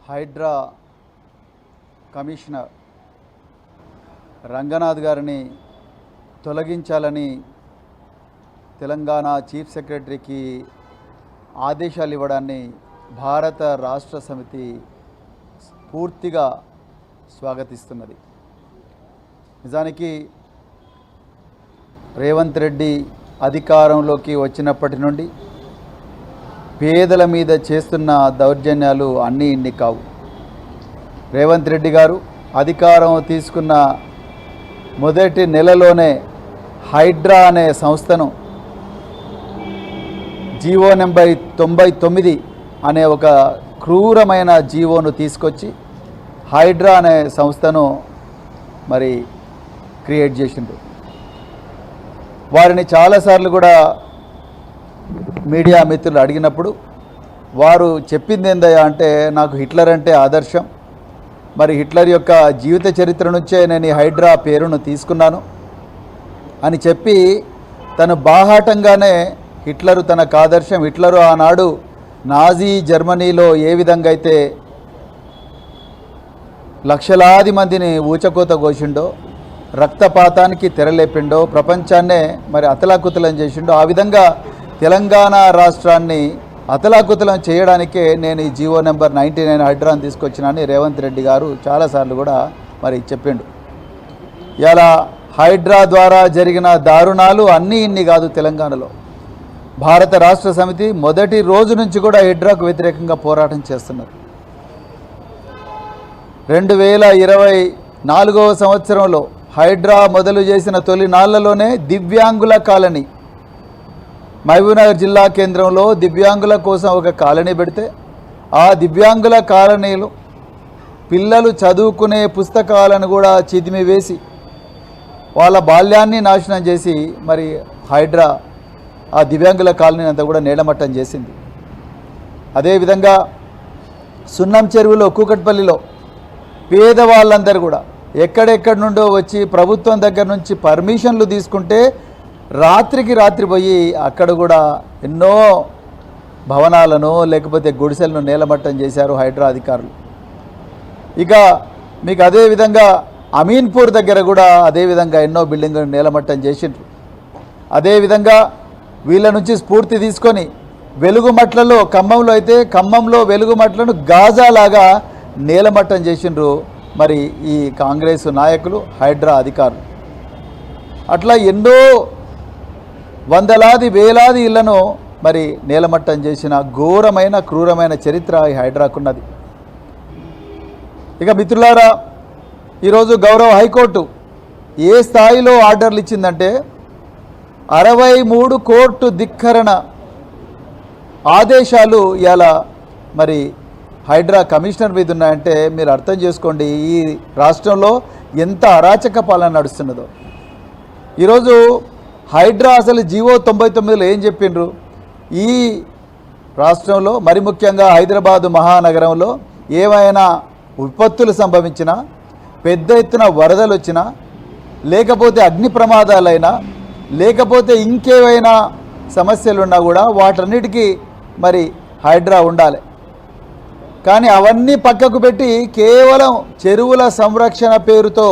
Hydraa commissioner Ranganath గారిని తొలగించాలని Telangana chief సెక్రటరీకి ఆదేశాలు ఇవ్వడాన్ని భారత రాష్ట్ర సమితి పూర్తిగా స్వాగతిస్తున్నది. నిజానికి రేవంత్ రెడ్డి అధికారంలోకి వచ్చినప్పటి నుండి పేదల మీద చేస్తున్న దౌర్జన్యాలు అన్నీ ఇన్ని కావు. రేవంత్ రెడ్డి గారు అధికారం తీసుకున్న మొదటి నెలలోనే హైడ్రా అనే సంస్థను జీవో నెంబర్ 99 అనే ఒక క్రూరమైన జీవోను తీసుకొచ్చి హైడ్రా అనే సంస్థను క్రియేట్ చేసిండ్రు. వారిని చాలాసార్లు కూడా మీడియా మిత్రులు అడిగినప్పుడు వారు చెప్పింది ఏందయ్యా అంటే, నాకు హిట్లర్ అంటే ఆదర్శం, హిట్లర్ యొక్క జీవిత చరిత్ర నుంచే నేను ఈ హైడ్రా పేరును తీసుకున్నాను అని చెప్పి తను బాహాటంగానే హిట్లరు తనకు ఆదర్శం. హిట్లరు ఆనాడు నాజీ జర్మనీలో ఏ విధంగా అయితే లక్షలాది మందిని ఊచకోత కోసిండో, రక్తపాతానికి తెరలేపిండో, ప్రపంచాన్నే అతలాకుతలం చేసిండో, ఆ విధంగా తెలంగాణ రాష్ట్రాన్ని అతలాకుతలం చేయడానికే నేను ఈ జీవో నెంబర్ 99 హైడ్రాని తీసుకొచ్చినని రేవంత్ రెడ్డి గారు చాలాసార్లు కూడా చెప్పిండు. ఇలా హైడ్రా ద్వారా జరిగిన దారుణాలు అన్నీ ఇన్ని కాదు. తెలంగాణలో భారత రాష్ట్ర సమితి మొదటి రోజు నుంచి కూడా హైడ్రాకు వ్యతిరేకంగా పోరాటం చేస్తున్నారు. 2024వ సంవత్సరంలో హైడ్రా మొదలు చేసిన తొలి నాళ్లలోనే దివ్యాంగుల కాలనీ, మహబూబ్నగర్ జిల్లా కేంద్రంలో దివ్యాంగుల కోసం ఒక కాలనీ పెడితే ఆ దివ్యాంగుల కాలనీలు పిల్లలు చదువుకునే పుస్తకాలను కూడా చిదిమి వేసి వాళ్ళ బాల్యాన్ని నాశనం చేసి హైడ్రా ఆ దివ్యాంగుల కాలనీ అంతా కూడా నేలమట్టం చేసింది. అదేవిధంగా సున్నం చెరువులో కూకట్పల్లిలో పేదవాళ్ళందరూ కూడా ఎక్కడెక్కడి నుండో వచ్చి ప్రభుత్వం దగ్గర నుంచి పర్మిషన్లు తీసుకుంటే రాత్రికి రాత్రి పోయి అక్కడ కూడా ఎన్నో భవనాలను లేకపోతే గుడిసెలను నేలమట్టం చేశారు హైడ్రా అధికారులు. ఇక మీకు అదేవిధంగా అమీన్పూర్ దగ్గర కూడా అదేవిధంగా ఎన్నో బిల్డింగులు నేలమట్టం చేసిండ్రు. అదేవిధంగా వీళ్ళ నుంచి స్ఫూర్తి తీసుకొని వెలుగుమట్లలో, ఖమ్మంలో అయితే ఖమ్మంలో వెలుగుమట్లను గాజాలాగా నేలమట్టం చేసిండ్రు ఈ కాంగ్రెస్ నాయకులు, హైడ్రా అధికారులు. అట్లా ఎన్నో వందలాది వేలాది ఇళ్లను నేలమట్టం చేసిన ఘోరమైన క్రూరమైన చరిత్ర ఈ హైడ్రాకున్నది. ఇక మిత్రులారా, ఈరోజు గౌరవ హైకోర్టు ఏ స్థాయిలో ఆర్డర్లు ఇచ్చిందంటే 63 కోర్టు ధిక్కరణ ఆదేశాలు ఇలా హైడ్రా కమిషనర్ మీద ఉన్నాయంటే మీరు అర్థం చేసుకోండి ఈ రాష్ట్రంలో ఎంత అరాచక పాలన నడుస్తున్నదో. ఈరోజు హైడ్రా అసలు జీవో 99లో ఏం చెప్పిండ్రు, ఈ రాష్ట్రంలో ముఖ్యంగా హైదరాబాదు మహానగరంలో ఏమైనా విపత్తులు సంభవించినా, పెద్ద ఎత్తున వరదలు వచ్చినా, లేకపోతే అగ్ని ప్రమాదాలైనా, లేకపోతే ఇంకేవైనా సమస్యలున్నా కూడా వాటన్నిటికీ హైడ్రా ఉండాలి. కానీ అవన్నీ పక్కకు పెట్టి కేవలం చెరువుల సంరక్షణ పేరుతో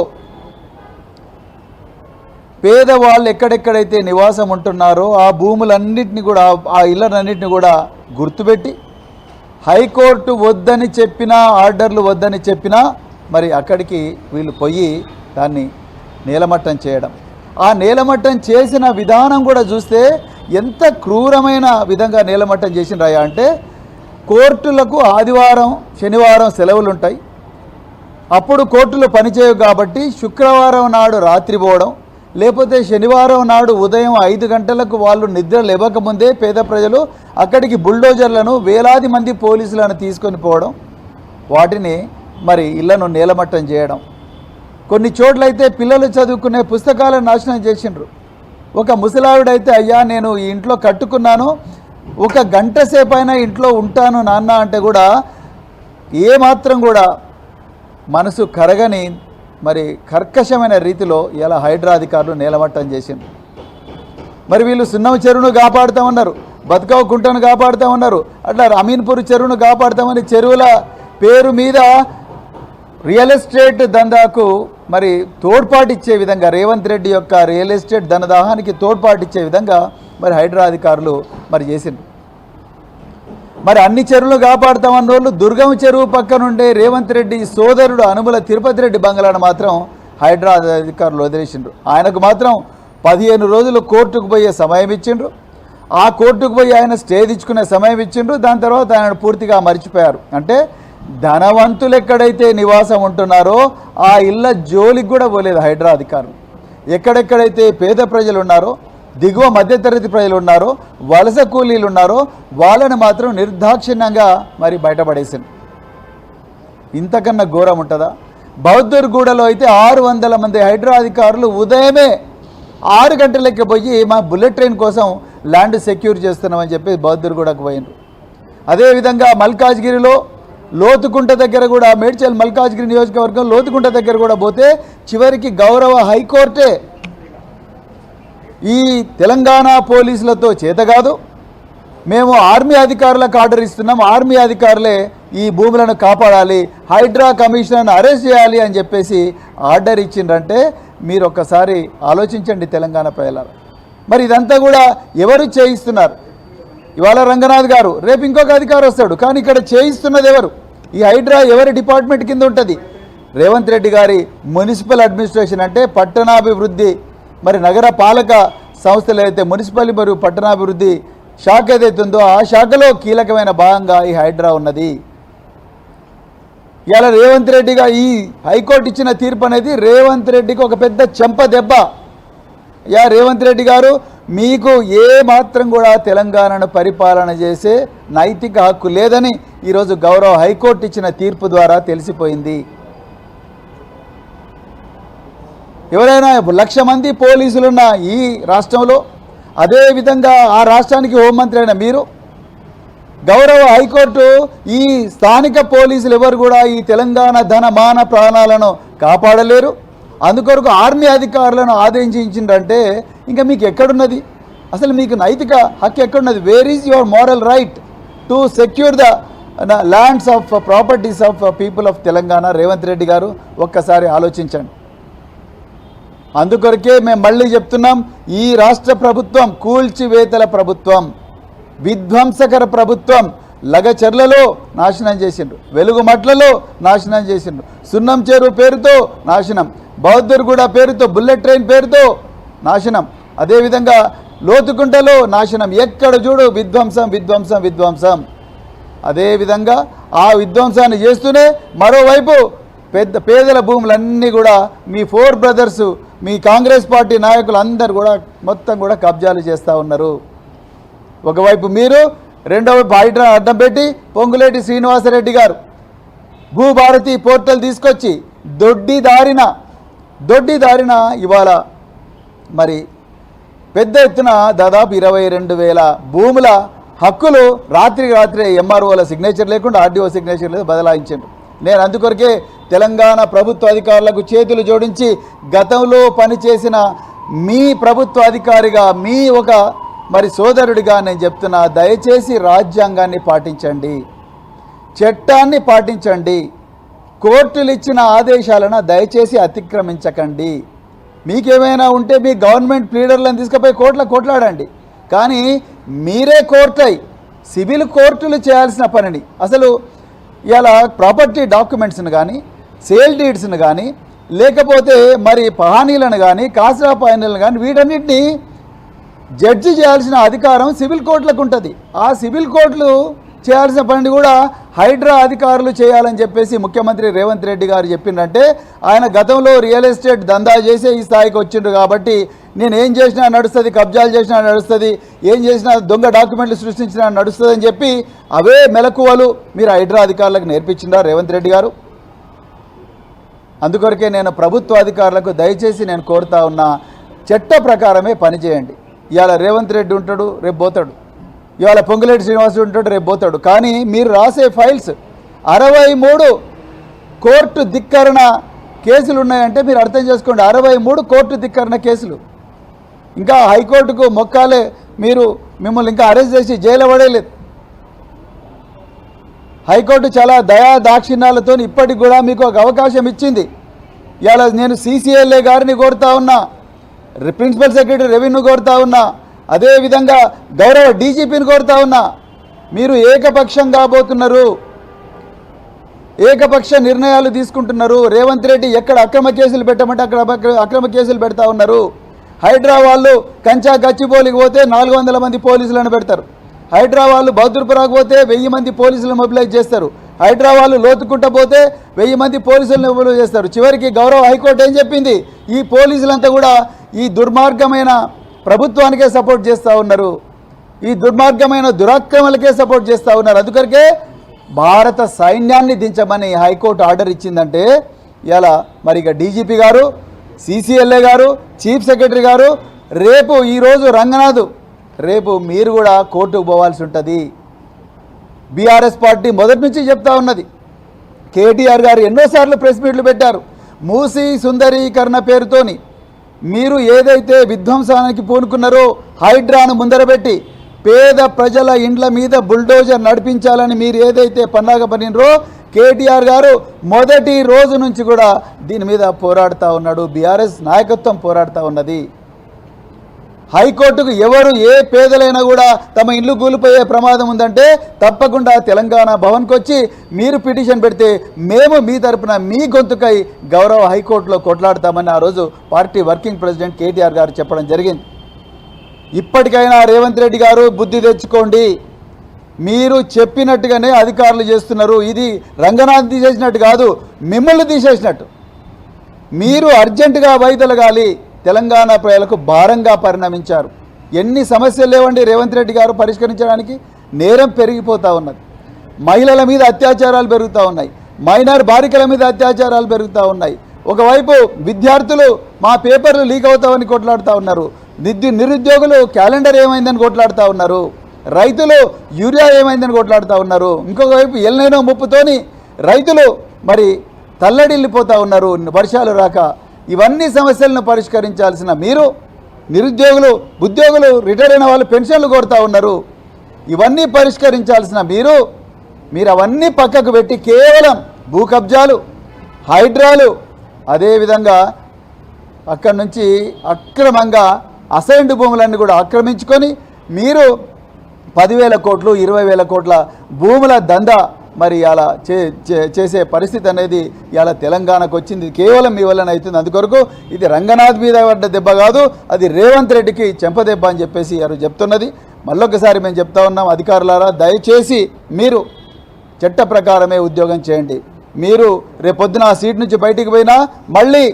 పేదవాళ్ళు ఎక్కడెక్కడైతే నివాసం ఉంటున్నారో ఆ భూములన్నింటినీ కూడా, ఆ ఇళ్ళన్నింటినీ కూడా గుర్తుపెట్టి హైకోర్టు వద్దని చెప్పినా, ఆర్డర్లు వద్దని చెప్పినా అక్కడికి వీళ్ళు పోయి దాన్ని నేలమట్టం చేయడం. ఆ నేలమట్టం చేసిన విధానం కూడా చూస్తే ఎంత క్రూరమైన విధంగా నేలమట్టం చేసినరాయా అంటే, కోర్టులకు ఆదివారం శనివారం సెలవులు ఉంటాయి, అప్పుడు కోర్టులు పనిచేయవు కాబట్టి శుక్రవారం నాడు రాత్రి పోవడం, లేకపోతే శనివారం నాడు ఉదయం 5 గంటలకు వాళ్ళు నిద్ర లేవకముందే పేద ప్రజలు అక్కడికి బుల్డోజర్లను వేలాది మంది పోలీసులను తీసుకొని పోవడం, వాటిని ఇళ్లను నేలమట్టం చేయడం. కొన్ని చోట్లయితే పిల్లలు చదువుకునే పుస్తకాలను నాశనం చేసిండ్రు. ఒక ముసలావిడైతే, అయ్యా నేను ఈ ఇంట్లో కట్టుకున్నాను, 1 గంట సేపు అయినా ఇంట్లో ఉంటాను నాన్న అంటే కూడా ఏమాత్రం కూడా మనసు కరగని కర్కశమైన రీతిలో ఇలా హైడ్రా అధికారులు నేలమట్టం చేసిండ్రు. వీళ్ళు సున్నం చెరువును కాపాడుతామన్నారు, బతుకవ కుంటను కాపాడుతామన్నారు, అట్లా అమీన్పూర్ చెరువును కాపాడుతామని చెరువుల పేరు మీద రియల్ ఎస్టేట్ దందాకు మరి తోడ్పాటిచ్చే విధంగా రేవంత్ రెడ్డి యొక్క రియల్ ఎస్టేట్ ధనదాహానికి తోడ్పాటిచ్చే విధంగా మరి హైడ్రా అధికారులు మరి చేసిండ్రు. మరి అన్ని చెరువులు కాపాడుతామన్న వాళ్ళు దుర్గం చెరువు పక్కనుండే రేవంత్ రెడ్డి సోదరుడు అనుముల తిరుపతి రెడ్డి బంగ్లాను మాత్రం హైడ్రా అధికారులు వదిలేసిండ్రు. ఆయనకు మాత్రం 15 రోజులు కోర్టుకు పోయే సమయం ఇచ్చిండ్రు. ఆ కోర్టుకు పోయి ఆయన స్టే తెచ్చుకునే సమయం ఇచ్చిండ్రు. దాని తర్వాత ఆయన పూర్తిగా మర్చిపోయారు. అంటే ధనవంతులు ఎక్కడైతే నివాసం ఉంటున్నారో ఆ ఇళ్ళ జోలికి కూడా పోలేదు హైడ్రా అధికారులు. ఎక్కడెక్కడైతే పేద ప్రజలు ఉన్నారో, దిగువ మధ్యతరగతి ప్రజలు ఉన్నారో, వలస కూలీలు ఉన్నారో వాళ్ళని మాత్రం నిర్దాక్షిణ్యంగా మరి బయటపడేసింది. ఇంతకన్నా ఘోరం ఉంటుందా? బౌద్ధర్గూడలో అయితే 600 మంది హైడ్రా అధికారులు ఉదయమే 6 గంటలకి పోయి మా బుల్లెట్ ట్రైన్ కోసం ల్యాండ్ సెక్యూర్ చేస్తున్నామని చెప్పి బౌద్ధర్గూడకు పోయినారు. అదేవిధంగా మల్కాజ్గిరిలో లోతుకుంట దగ్గర కూడా, మేడ్చల్ మల్కాజ్గిరి నియోజకవర్గం లోతుకుంట దగ్గర కూడా పోతే చివరికి గౌరవ హైకోర్టే ఈ తెలంగాణ పోలీసులతో చేత కాదు, మేము ఆర్మీ అధికారులకు ఆర్డర్ ఇస్తున్నాం, ఆర్మీ అధికారులే ఈ భూములను కాపాడాలి, హైడ్రా కమిషనర్ను అరెస్ట్ చేయాలి అని చెప్పేసి ఆర్డర్ ఇచ్చిండ్రంటే మీరు ఒక్కసారి ఆలోచించండి తెలంగాణ ప్రజలారా. మరి ఇదంతా కూడా ఎవరు చేయిస్తున్నారు? ఇవాళ రంగనాథ్ గారు, రేపు ఇంకొక అధికారి వస్తాడు, కానీ ఇక్కడ చేయిస్తున్నది ఎవరు? ఈ హైడ్రా ఎవరి డిపార్ట్మెంట్ కింద ఉంటుంది? రేవంత్ రెడ్డి గారి మున్సిపల్ అడ్మినిస్ట్రేషన్ అంటే పట్టణాభివృద్ధి, మరి నగర పాలక సంస్థలు అయితే మున్సిపల్ మరియు పట్టణాభివృద్ధి శాఖ ఏదైతే ఉందో ఆ శాఖలో కీలకమైన భాగంగా ఈ హైడ్రా ఉన్నది. ఇలా రేవంత్ రెడ్డిగా ఈ హైకోర్టు ఇచ్చిన తీర్పు అనేది రేవంత్ రెడ్డికి ఒక పెద్ద చెంప దెబ్బ. రేవంత్ రెడ్డి గారు, మీకు ఏ మాత్రం కూడా తెలంగాణను పరిపాలన చేసే నైతిక హక్కు లేదని ఈరోజు గౌరవ హైకోర్టు ఇచ్చిన తీర్పు ద్వారా తెలిసిపోయింది. ఎవరైనా 1,00,000 మంది పోలీసులున్న ఈ రాష్ట్రంలో, అదేవిధంగా ఆ రాష్ట్రానికి హోంమంత్రి అయిన మీరు, గౌరవ హైకోర్టు ఈ స్థానిక పోలీసులు ఎవరు కూడా ఈ తెలంగాణ ధన మాన ప్రాణాలను కాపాడలేరు, అందుకొరకు ఆర్మీ అధికారులను ఆదేశించిందంటే ఇంకా మీకు ఎక్కడున్నది? అసలు మీకు నైతిక హక్కు ఎక్కడున్నది? Where is your moral right to secure the lands of properties of people of Telangana? Revanth Reddy గారు ఒక్కసారి ఆలోచించండి. అందుకొరకే మేము మళ్ళీ చెప్తున్నాం, ఈ రాష్ట్ర ప్రభుత్వం కూల్చివేతల ప్రభుత్వం, విధ్వంసకర ప్రభుత్వం. లగచర్లలో నాశనం చేసిండ్రు, వెలుగుమట్లలో నాశనం చేసిండ్రు, సున్నం చెరువు పేరుతో నాశనం, బౌద్ధర్గూడ పేరుతో, బుల్లెట్ ట్రైన్ పేరుతో నాశనం, అదేవిధంగా లోతుకుంటలో నాశనం. ఎక్కడ చూడు విధ్వంసం విధ్వంసం విధ్వంసం. అదేవిధంగా ఆ విధ్వంసాన్ని చేస్తూనే మరోవైపు పేదల భూములన్నీ కూడా మీ 4 బ్రదర్స్, మీ కాంగ్రెస్ పార్టీ నాయకులు అందరూ కూడా మొత్తం కూడా కబ్జాలు చేస్తూ ఉన్నారు. ఒకవైపు మీరు, రెండో వైపు హైడ్రా అడ్డం పెట్టి పొంగులేటి శ్రీనివాసరెడ్డి గారు భూభారతి పోర్టల్ తీసుకొచ్చి దొడ్డి దారిన ఇవాళ మరి పెద్ద ఎత్తున దాదాపు 22,000 భూముల హక్కులు రాత్రే ఎంఆర్ఓల సిగ్నేచర్ లేకుండా, ఆర్డీఓ సిగ్నేచర్ లేదు, బదలాయించారు. నేను అందుకొరకే తెలంగాణ ప్రభుత్వ అధికారులకు చేతులు జోడించి గతంలో పనిచేసిన మీ ప్రభుత్వ అధికారిగా, మీ ఒక మరి సోదరుడిగా నేను చెప్తున్నా, దయచేసి రాజ్యాంగాన్ని పాటించండి, చట్టాన్ని పాటించండి, కోర్టులు ఇచ్చిన ఆదేశాలను దయచేసి అతిక్రమించకండి. మీకేమైనా ఉంటే మీ గవర్నమెంట్ ప్లీడర్లను తీసుకుపోయి కోట్లాడండి, కానీ మీరే కోర్టై సివిల్ కోర్టులు చేయాల్సిన పనిని, అసలు ఇలా ప్రాపర్టీ డాక్యుమెంట్స్ని కానీ, సేల్ డీడ్స్ని కానీ, లేకపోతే మరి పహానీలను కానీ, కాసరా పహానీలను కానీ, వీటన్నిటిని జడ్జి చేయాల్సిన అధికారం సివిల్ కోర్టులకు ఉంటుంది. ఆ సివిల్ కోర్టులు చేయాల్సిన పని కూడా హైడ్రా అధికారులు చేయాలని చెప్పేసి ముఖ్యమంత్రి రేవంత్ రెడ్డి గారు చెప్పిందంటే, ఆయన గతంలో రియల్ ఎస్టేట్ దందా చేసే ఈ స్థాయికి వచ్చిండ్రు కాబట్టి నేను ఏం చేసినా నడుస్తుంది, కబ్జాలు చేసినా నడుస్తుంది, ఏం చేసినా దొంగ డాక్యుమెంట్లు సృష్టించినా నడుస్తుంది అని చెప్పి అవే మెలకువలు మీరు హైడ్రా అధికారులకు నేర్పించిందా రేవంత్ రెడ్డి గారు? అందుకొరకే నేను ప్రభుత్వ అధికారులకు దయచేసి నేను కోరుతా ఉన్నా, చట్ట ప్రకారమే పనిచేయండి. ఇవాళ రేవంత్ రెడ్డి ఉంటాడు, రేపు పోతాడు, ఇవాళ పొంగులేటి శ్రీనివాసుడు ఉంటాడు, రేపు పోతాడు, కానీ మీరు రాసే ఫైల్స్ 63 కోర్టు ధిక్కరణ కేసులు ఉన్నాయంటే మీరు అర్థం చేసుకోండి. 63 కోర్టు ధిక్కరణ కేసులు. ఇంకా హైకోర్టుకు మొక్కాలే, మీరు మిమ్మల్ని ఇంకా అరెస్ట్ చేసి జైలు పడేయలేదు. హైకోర్టు చాలా దయా దాక్షిణ్యాలతో ఇప్పటికి కూడా మీకు ఒక అవకాశం ఇచ్చింది. ఇవాళ నేను CCLA గారిని కోరుతా ఉన్నా, ప్రిన్సిపల్ సెక్రటరీ రెవెన్యూ కోరుతా ఉన్నా, అదేవిధంగా గౌరవ DGPని కోరుతా ఉన్నా. మీరు ఏకపక్షం కాబోతున్నారు, ఏకపక్ష నిర్ణయాలు తీసుకుంటున్నారు. రేవంత్ రెడ్డి ఎక్కడ అక్రమ కేసులు పెట్టమంటే అక్కడ అక్రమ కేసులు పెడతా ఉన్నారు. హైడ్రా వాళ్ళు కంచా గచ్చిబౌలికి పోతే 400 మంది పోలీసులను పెడతారు. హైడ్రా వాళ్ళు బౌద్ధపురాకు పోతే 1000 మంది పోలీసులను మొబిలైజ్ చేస్తారు. హైడ్రా వాళ్ళు లోతుకుంట పోతే 1000 మంది పోలీసులను మొబిలైజ్ చేస్తారు. చివరికి గౌరవ హైకోర్టు ఏం చెప్పింది? ఈ పోలీసులంతా కూడా ఈ దుర్మార్గమైన ప్రభుత్వానికే సపోర్ట్ చేస్తూ ఉన్నారు, ఈ దుర్మార్గమైన దురాక్రమలకే సపోర్ట్ చేస్తూ ఉన్నారు. అందుకొరకే భారత సైన్యాన్ని దించమని హైకోర్టు ఆర్డర్ ఇచ్చిందంటే ఇలా మరి ఇక DGP గారు, CCLA గారు, చీఫ్ సెక్రటరీ గారు రేపు ఈరోజు రంగనాథ్, రేపు మీరు కూడా కోర్టుకు పోవాల్సి ఉంటుంది. BRS పార్టీ మొదటి నుంచి చెప్తా ఉన్నది. KTR గారు ఎన్నోసార్లు ప్రెస్ మీట్లు పెట్టారు. మూసీ సుందరీకరణ పేరుతోని మీరు ఏదైతే విధ్వంసానికి పూనుకున్నారో హైడ్రాను ముందరబెట్టి పేద ప్రజల ఇండ్ల మీద బుల్డోజర్ నడిపించాలని మీరు ఏదైతే పన్నాగ పనినరో KTR గారు మొదటి రోజు నుంచి కూడా దీని మీద పోరాడుతూ ఉన్నాడు. BRS నాయకత్వం పోరాడుతూ ఉన్నది. హైకోర్టుకు ఎవరు ఏ పేదలైనా కూడా తమ ఇల్లు కూలిపోయే ప్రమాదం ఉందంటే తప్పకుండా తెలంగాణ భవన్కి వచ్చి మీరు పిటిషన్ పెడితే మేము మీ తరపున మీ గొంతుకై గౌరవ హైకోర్టులో కొట్లాడతామని ఆ రోజు పార్టీ వర్కింగ్ ప్రెసిడెంట్ KTR గారు చెప్పడం జరిగింది. ఇప్పటికైనా రేవంత్ రెడ్డి గారు బుద్ధి తెచ్చుకోండి. మీరు చెప్పినట్టుగానే అధికారులు చేస్తున్నారు. ఇది రంగనాథ్ తీసేసినట్టు కాదు, మిమ్మల్ని తీసేసినట్టు. మీరు అర్జెంటుగా వైదొలగాలి. తెలంగాణ ప్రజలకు భారంగా పరిణమించారు. ఎన్ని సమస్యలు లేవండి రేవంత్ రెడ్డి గారు పరిష్కరించడానికి. నేరం పెరిగిపోతూ ఉన్నది, మహిళల మీద అత్యాచారాలు పెరుగుతూ ఉన్నాయి, మైనర్ బాలికల మీద అత్యాచారాలు పెరుగుతూ ఉన్నాయి. ఒకవైపు విద్యార్థులు మా పేపర్లు లీక్ అవుతామని కొట్లాడుతూ ఉన్నారు, నిరుద్యోగులు క్యాలెండర్ ఏమైందని కొట్లాడుతూ ఉన్నారు, రైతులు యూరియా ఏమైందని కొట్లాడుతూ ఉన్నారు. ఇంకొక వైపు ఎల్నైనో ముప్పుతోని రైతులు మరి తల్లడిల్లిపోతూ ఉన్నారు వర్షాలు రాక. ఇవన్నీ సమస్యలను పరిష్కరించాల్సిన మీరు, నిరుద్యోగులు ఉద్యోగులు రిటైర్ అయిన వాళ్ళు పెన్షన్లు కోరుతూ ఉన్నారు. ఇవన్నీ పరిష్కరించాల్సిన మీరు అవన్నీ పక్కకు పెట్టి కేవలం భూ కబ్జాలు, హైడ్రాలు, అదేవిధంగా అక్కడి నుంచి అక్రమంగా అసైన్డ్ భూములన్నీ కూడా ఆక్రమించుకొని మీరు 10,000 కోట్లు 20,000 కోట్ల భూముల దందా మరి అలా చేసే పరిస్థితి అనేది ఇలా తెలంగాణకు వచ్చింది. కేవలం మీ వల్లనే అవుతుంది. అందుకొరకు ఇది రంగనాథ్ మీద పడ్డ దెబ్బ కాదు, అది రేవంత్ రెడ్డికి చెంపదెబ్బ అని చెప్పేసి వారు చెప్తున్నది. మళ్ళొకసారి మేము చెప్తా ఉన్నాం, అధికారులారా దయచేసి మీరు చట్ట ప్రకారమే ఉద్యోగం చేయండి. మీరు రేపొద్దున ఆ సీట్ నుంచి బయటికి పోయినా మళ్ళీ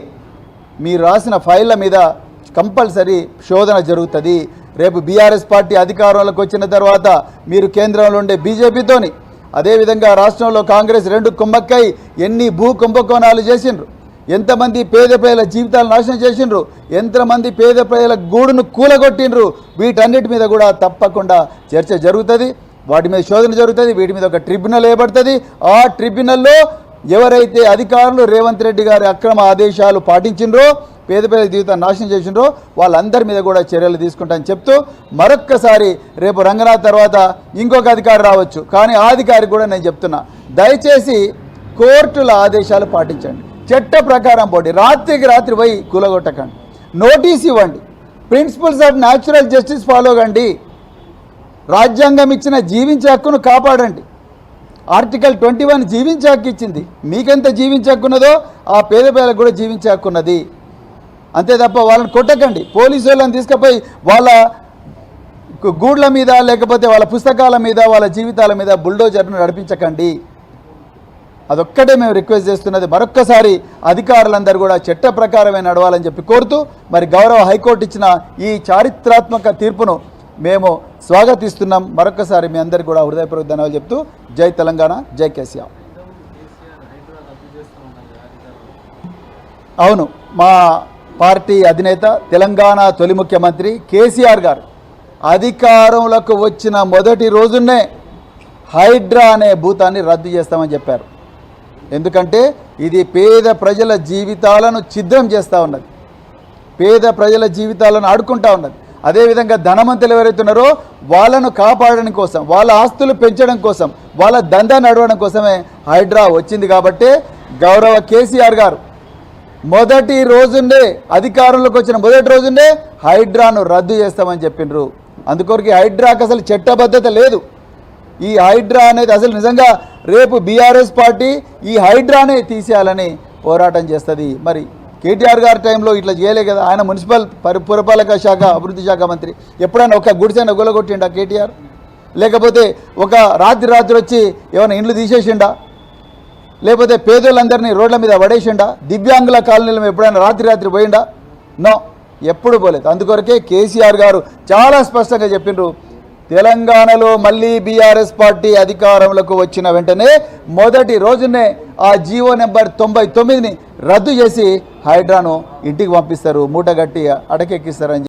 మీరు రాసిన ఫైళ్ళ మీద కంపల్సరీ శోధన జరుగుతుంది. రేపు BRS పార్టీ అధికారంలోకి వచ్చిన తర్వాత మీరు కేంద్రంలో ఉండే BJPతోని, అదేవిధంగా రాష్ట్రంలో కాంగ్రెస్ రెండు కుమ్మక్కై ఎన్ని భూ కుంభకోణాలు చేసిండ్రు, ఎంతమంది పేద ప్రజల జీవితాలు నాశనం చేసిండ్రు, ఎంతమంది పేద ప్రజల గూడును కూలగొట్టిండ్రు. వీటన్నిటి మీద కూడా తప్పకుండా చర్చ జరుగుతుంది, వాటి మీద శోధన జరుగుతుంది. వీటి మీద ఒక ట్రిబ్యునల్ ఏర్పడుతుంది. ఆ ట్రిబ్యునల్లో ఎవరైతే అధికారులు రేవంత్ రెడ్డి గారి అక్రమ ఆదేశాలు పాటించిండ్రో, పేద ప్రజల జీవితాన్ని నాశనం చేసిండ్రో వాళ్ళందరి మీద కూడా చర్యలు తీసుకుంటామని చెప్తూ మరొక్కసారి రేపు రంగనాథ్ తర్వాత ఇంకొక అధికారి రావచ్చు, కానీ ఆ అధికారికి కూడా నేను చెప్తున్నా, దయచేసి కోర్టుల ఆదేశాలు పాటించండి, చట్ట ప్రకారం పోండి, రాత్రికి రాత్రి పోయి కూలగొట్టకండి, నోటీస్ ఇవ్వండి, principles of natural justice follow కండి, రాజ్యాంగం ఇచ్చిన జీవించే హక్కును కాపాడండి. ఆర్టికల్ 21 జీవించే హక్కు ఇచ్చింది. మీకెంత జీవించే హక్కున్నదో ఆ పేద ప్రజలకు కూడా జీవించే హక్కున్నది. అంతే తప్ప వాళ్ళని కొట్టకండి. పోలీసు వాళ్ళని తీసుకుపోయి వాళ్ళ గూడ్ల మీద లేకపోతే వాళ్ళ పుస్తకాల మీద వాళ్ళ జీవితాల మీద బుల్డోజర్ను నడిపించకండి. అదొక్కటే మేము రిక్వెస్ట్ చేస్తున్నది. మరొక్కసారి అధికారులందరూ కూడా చట్ట ప్రకారమే నడవాలని చెప్పి కోరుతూ మరి గౌరవ హైకోర్టు ఇచ్చిన ఈ చారిత్రాత్మక తీర్పును మేము స్వాగతిస్తున్నాం. మరొకసారి మీ అందరికీ కూడా హృదయపూర్వక ధన్యవాదాలు చెప్తూ జై తెలంగాణ, జై కేసీఆర్. అవును, మా పార్టీ అధినేత తెలంగాణ తొలి ముఖ్యమంత్రి కేసీఆర్ గారు అధికారంలోకి వచ్చిన మొదటి రోజునే హైడ్రా అనే భూతాన్ని రద్దు చేస్తామని చెప్పారు. ఎందుకంటే ఇది పేద ప్రజల జీవితాలను ఛిద్రం చేస్తూ ఉన్నది, పేద ప్రజల జీవితాలను ఆడుకుంటూ ఉన్నది. అదేవిధంగా ధనవంతులు ఎవరైతే ఉన్నారో వాళ్ళను కాపాడడం కోసం, వాళ్ళ ఆస్తులు పెంచడం కోసం, వాళ్ళ దందా నడవడం కోసమే హైడ్రా వచ్చింది. కాబట్టి గౌరవ కేసీఆర్ గారు మొదటి రోజుండే అధికారంలోకి వచ్చిన మొదటి రోజుండే హైడ్రాను రద్దు చేస్తామని చెప్పిండ్రు. అందుకొరకు హైడ్రాకి అసలు చట్టబద్ధత లేదు. ఈ హైడ్రా అనేది అసలు నిజంగా రేపు బీఆర్ఎస్ పార్టీ ఈ హైడ్రానే తీసేయాలని పోరాటం చేస్తుంది. మరి కేటీఆర్ గారి టైంలో ఇట్లా చేయలే కదా, ఆయన మున్సిపల్ పురపాలక శాఖ అభివృద్ధి శాఖ మంత్రి. ఎప్పుడైనా ఒక గుడిసైనా గొలగొట్టిండా కేటీఆర్? లేకపోతే ఒక రాత్రి వచ్చి ఏమైనా ఇండ్లు తీసేసిండా? లేకపోతే పేదోళ్ళందరినీ రోడ్ల మీద పడేసిండా? దివ్యాంగుల కాలనీలో ఎప్పుడైనా రాత్రి పోయిండా? నో, ఎప్పుడు పోలేదు. అందుకొరకే కేసీఆర్ గారు చాలా స్పష్టంగా చెప్పిండ్రు, తెలంగాణలో మళ్ళీ బీఆర్ఎస్ పార్టీ అధికారంలోకి వచ్చిన వెంటనే మొదటి రోజునే ఆ జీవో నెంబర్ 99ని రద్దు చేసి హైడ్రాను ఇంటికి పంపిస్తారు, మూటగట్టి అటకెక్కిస్తారని